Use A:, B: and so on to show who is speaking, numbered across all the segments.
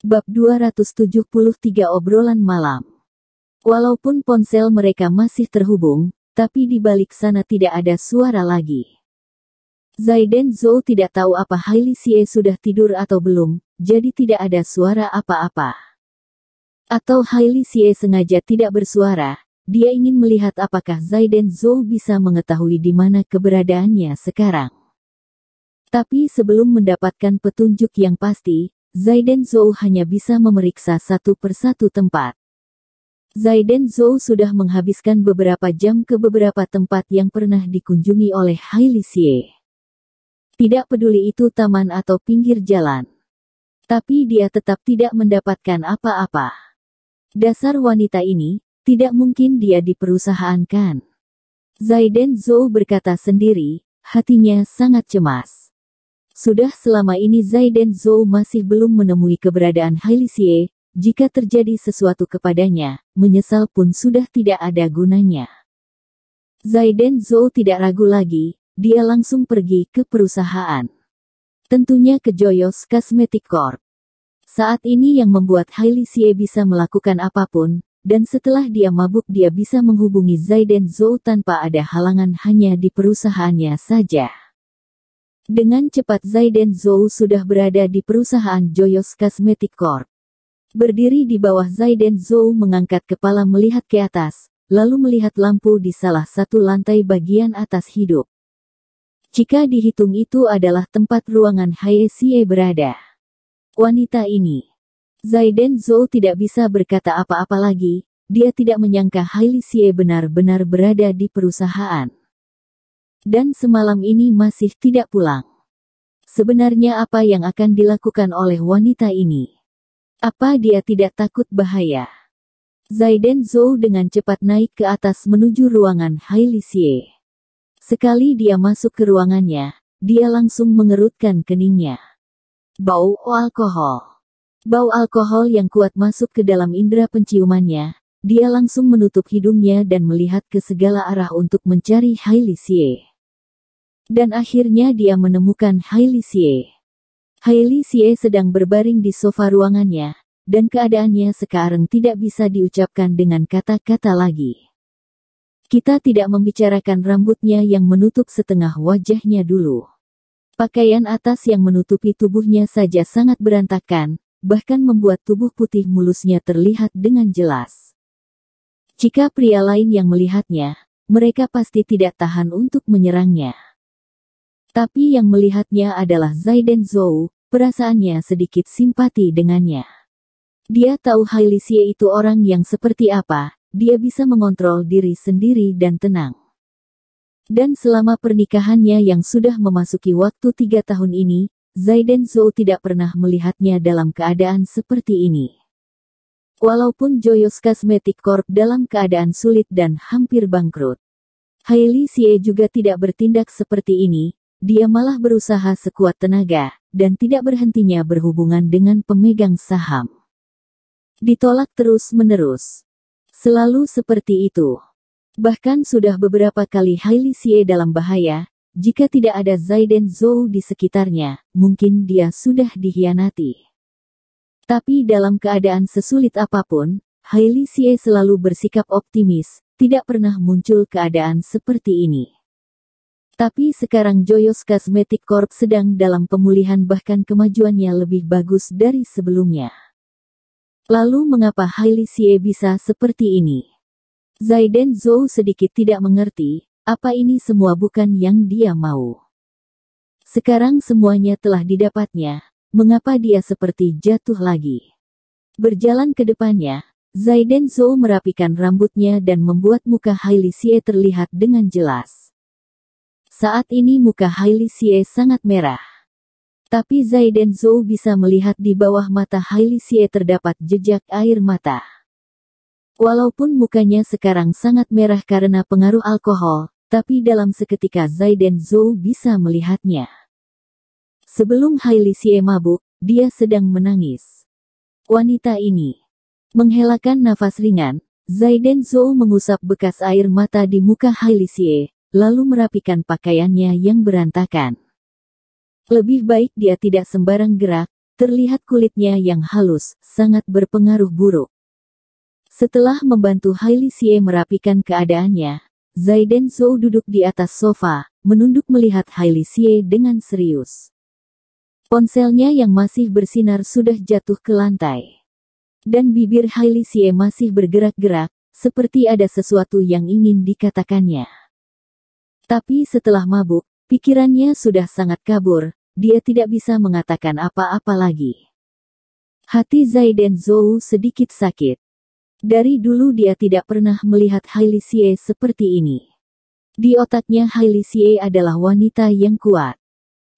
A: Bab 273 Obrolan Malam. Walaupun ponsel mereka masih terhubung, tapi di balik sana tidak ada suara lagi. Zaiden Zhou tidak tahu apa Hailey Xie sudah tidur atau belum, jadi tidak ada suara apa-apa. Atau Hailey Xie sengaja tidak bersuara, dia ingin melihat apakah Zaiden Zhou bisa mengetahui di mana keberadaannya sekarang. Tapi sebelum mendapatkan petunjuk yang pasti, Zaiden Zhou hanya bisa memeriksa satu persatu tempat. Zaiden Zhou sudah menghabiskan beberapa jam ke beberapa tempat yang pernah dikunjungi oleh Hailey Xie. Tidak peduli itu taman atau pinggir jalan. Tapi dia tetap tidak mendapatkan apa-apa. Dasar wanita ini, tidak mungkin dia diperusahaankan. Zaiden Zhou berkata sendiri, hatinya sangat cemas. Sudah selama ini Zaiden Zhou masih belum menemui keberadaan Hailey Xie, jika terjadi sesuatu kepadanya, menyesal pun sudah tidak ada gunanya. Zaiden Zhou tidak ragu lagi, dia langsung pergi ke perusahaan. Tentunya ke Joyous Cosmetic Corp. Saat ini yang membuat Hailey Xie bisa melakukan apapun, dan setelah dia mabuk dia bisa menghubungi Zaiden Zhou tanpa ada halangan hanya di perusahaannya saja. Dengan cepat Zaiden Zhou sudah berada di perusahaan Joyous Cosmetic Corp. Berdiri di bawah Zaiden Zhou mengangkat kepala melihat ke atas, lalu melihat lampu di salah satu lantai bagian atas hidup. Jika dihitung itu adalah tempat ruangan Hailey Xie berada. Wanita ini. Zaiden Zhou tidak bisa berkata apa-apa lagi, dia tidak menyangka Hailey Xie benar-benar berada di perusahaan. Dan semalam ini masih tidak pulang. Sebenarnya apa yang akan dilakukan oleh wanita ini? Apa dia tidak takut bahaya? Zaiden Zhou dengan cepat naik ke atas menuju ruangan Hailey Xie. Sekali dia masuk ke ruangannya, dia langsung mengerutkan keningnya. Bau alkohol. Bau alkohol yang kuat masuk ke dalam indera penciumannya, dia langsung menutup hidungnya dan melihat ke segala arah untuk mencari Hailey Xie. Dan akhirnya dia menemukan Hailey Xie. Hailey Xie sedang berbaring di sofa ruangannya, dan keadaannya sekarang tidak bisa diucapkan dengan kata-kata lagi. Kita tidak membicarakan rambutnya yang menutup setengah wajahnya dulu. Pakaian atas yang menutupi tubuhnya saja sangat berantakan, bahkan membuat tubuh putih mulusnya terlihat dengan jelas. Jika pria lain yang melihatnya, mereka pasti tidak tahan untuk menyerangnya. Tapi yang melihatnya adalah Zaiden Zhou, perasaannya sedikit simpati dengannya. Dia tahu Hailey Xie itu orang yang seperti apa, dia bisa mengontrol diri sendiri dan tenang. Dan selama pernikahannya yang sudah memasuki waktu 3 tahun ini, Zaiden Zhou tidak pernah melihatnya dalam keadaan seperti ini. Walaupun Joyous Cosmetic Corp dalam keadaan sulit dan hampir bangkrut, Hailey Xie juga tidak bertindak seperti ini. Dia malah berusaha sekuat tenaga, dan tidak berhentinya berhubungan dengan pemegang saham. Ditolak terus-menerus. Selalu seperti itu. Bahkan sudah beberapa kali Hailey Xie dalam bahaya, jika tidak ada Zaiden Zhou di sekitarnya, mungkin dia sudah dikhianati. Tapi dalam keadaan sesulit apapun, Hailey Xie selalu bersikap optimis, tidak pernah muncul keadaan seperti ini. Tapi sekarang Joyous Cosmetic Corp sedang dalam pemulihan bahkan kemajuannya lebih bagus dari sebelumnya. Lalu mengapa Hailey Xie bisa seperti ini? Zaiden Zhou sedikit tidak mengerti, apa ini semua bukan yang dia mau. Sekarang semuanya telah didapatnya, mengapa dia seperti jatuh lagi? Berjalan ke depannya, Zaiden Zhou merapikan rambutnya dan membuat muka Hailey Xie terlihat dengan jelas. Saat ini muka Hailey Xie sangat merah. Tapi Zaiden Zhou bisa melihat di bawah mata Hailey Xie terdapat jejak air mata. Walaupun mukanya sekarang sangat merah karena pengaruh alkohol, tapi dalam seketika Zaiden Zhou bisa melihatnya. Sebelum Hailey Xie mabuk, dia sedang menangis. Wanita ini menghelakan nafas ringan, Zaiden Zhou mengusap bekas air mata di muka Hailey Xie, lalu merapikan pakaiannya yang berantakan. Lebih baik dia tidak sembarang gerak, terlihat kulitnya yang halus, sangat berpengaruh buruk. Setelah membantu Hailey Xie merapikan keadaannya, Zaiden Zhou duduk di atas sofa, menunduk melihat Hailey Xie dengan serius. Ponselnya yang masih bersinar sudah jatuh ke lantai. Dan bibir Hailey Xie masih bergerak-gerak, seperti ada sesuatu yang ingin dikatakannya. Tapi setelah mabuk, pikirannya sudah sangat kabur, dia tidak bisa mengatakan apa-apa lagi. Hati Zaiden Zhou sedikit sakit. Dari dulu dia tidak pernah melihat Hailey Xie seperti ini. Di otaknya Hailey Xie adalah wanita yang kuat.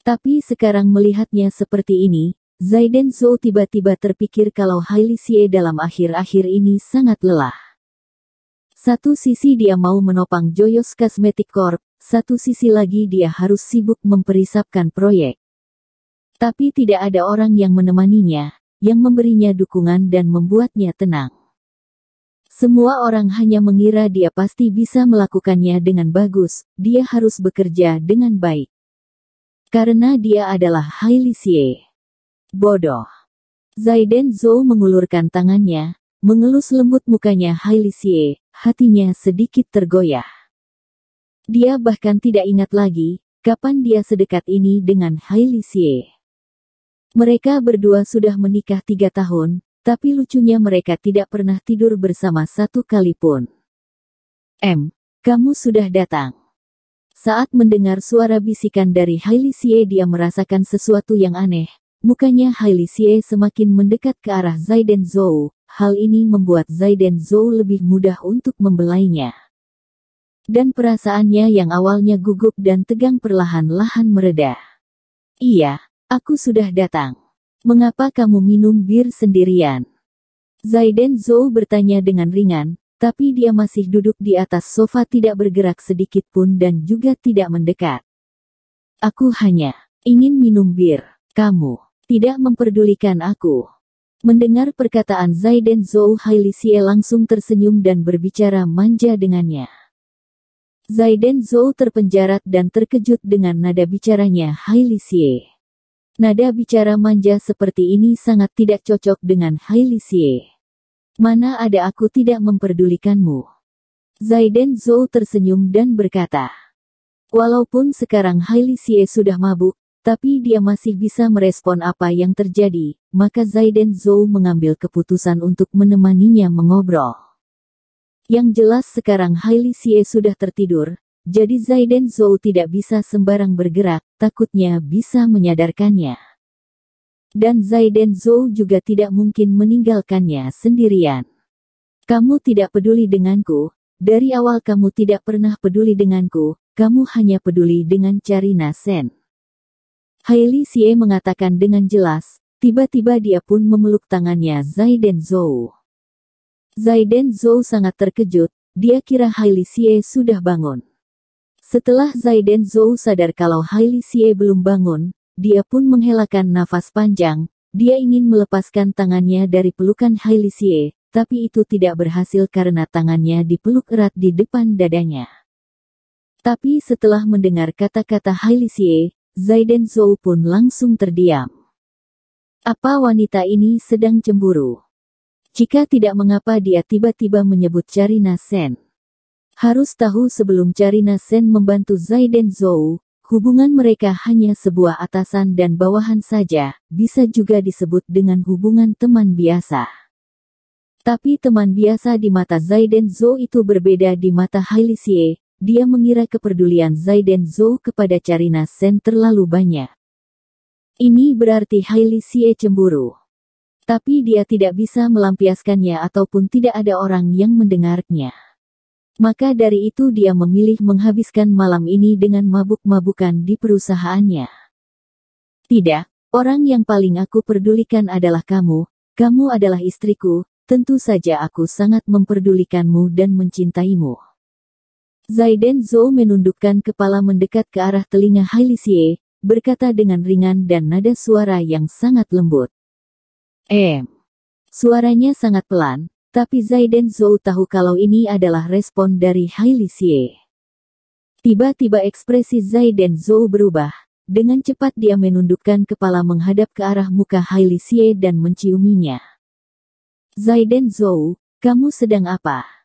A: Tapi sekarang melihatnya seperti ini, Zaiden Zhou tiba-tiba terpikir kalau Hailey Xie dalam akhir-akhir ini sangat lelah. Satu sisi dia mau menopang Joyous Cosmetic Corp, satu sisi lagi dia harus sibuk memperisapkan proyek. Tapi tidak ada orang yang menemaninya, yang memberinya dukungan dan membuatnya tenang. Semua orang hanya mengira dia pasti bisa melakukannya dengan bagus, dia harus bekerja dengan baik. Karena dia adalah Hailey Xie. Bodoh. Zaiden Zhou mengulurkan tangannya, mengelus lembut mukanya Hailey Xie, hatinya sedikit tergoyah. Dia bahkan tidak ingat lagi, kapan dia sedekat ini dengan Hailey Xie. Mereka berdua sudah menikah 3 tahun, tapi lucunya mereka tidak pernah tidur bersama satu kali pun. Kamu sudah datang. Saat mendengar suara bisikan dari Hailey Xie dia merasakan sesuatu yang aneh. Mukanya Hailey Xie semakin mendekat ke arah Zaiden Zhou. Hal ini membuat Zaiden Zhou lebih mudah untuk membelainya. Dan perasaannya yang awalnya gugup dan tegang perlahan-lahan mereda. Iya, aku sudah datang. Mengapa kamu minum bir sendirian? Zaiden Zhou bertanya dengan ringan. Tapi dia masih duduk di atas sofa tidak bergerak sedikit pun dan juga tidak mendekat. Aku hanya ingin minum bir. Kamu tidak memperdulikan aku. Mendengar perkataan Zaiden Zhou, Hailey Xie langsung tersenyum dan berbicara manja dengannya. Zaiden Zhou terpenjarat dan terkejut dengan nada bicaranya Hailey Xie. Nada bicara manja seperti ini sangat tidak cocok dengan Hailey Xie. Mana ada aku tidak memperdulikanmu. Zaiden Zhou tersenyum dan berkata. Walaupun sekarang Hailey Xie sudah mabuk, tapi dia masih bisa merespon apa yang terjadi, maka Zaiden Zhou mengambil keputusan untuk menemaninya mengobrol. Yang jelas sekarang Hailey Xie sudah tertidur, jadi Zaiden Zhou tidak bisa sembarang bergerak, takutnya bisa menyadarkannya. Dan Zaiden Zhou juga tidak mungkin meninggalkannya sendirian. Kamu tidak peduli denganku, dari awal kamu tidak pernah peduli denganku, kamu hanya peduli dengan Charina Sen. Hailey Xie mengatakan dengan jelas, tiba-tiba dia pun memeluk tangannya Zaiden Zhou. Zaiden Zhou sangat terkejut, dia kira Hailey Xie sudah bangun. Setelah Zaiden Zhou sadar kalau Hailey Xie belum bangun, dia pun menghelakan nafas panjang, dia ingin melepaskan tangannya dari pelukan Hailey Xie, tapi itu tidak berhasil karena tangannya dipeluk erat di depan dadanya. Tapi setelah mendengar kata-kata Hailey Xie, Zaiden Zhou pun langsung terdiam. Apa wanita ini sedang cemburu? Jika tidak mengapa dia tiba-tiba menyebut Charina Sen. Harus tahu sebelum Charina Sen membantu Zaiden Zhou, hubungan mereka hanya sebuah atasan dan bawahan saja, bisa juga disebut dengan hubungan teman biasa. Tapi teman biasa di mata Zaiden Zhou itu berbeda di mata Hailey Xie, dia mengira kepedulian Zaiden Zhou kepada Charina Sen terlalu banyak. Ini berarti Hailey Xie cemburu. Tapi dia tidak bisa melampiaskannya ataupun tidak ada orang yang mendengarnya. Maka dari itu dia memilih menghabiskan malam ini dengan mabuk-mabukan di perusahaannya. Tidak, orang yang paling aku pedulikan adalah kamu, kamu adalah istriku, tentu saja aku sangat memperdulikanmu dan mencintaimu. Zaiden Zhou menundukkan kepala mendekat ke arah telinga Hailey Xie, berkata dengan ringan dan nada suara yang sangat lembut. Suaranya sangat pelan. Tapi Zaiden Zhou tahu kalau ini adalah respon dari Hailey Xie. Tiba-tiba ekspresi Zaiden Zhou berubah, Dengan cepat dia menundukkan kepala menghadap ke arah muka Hailey Xie dan menciuminya. Zaiden Zhou, kamu sedang apa?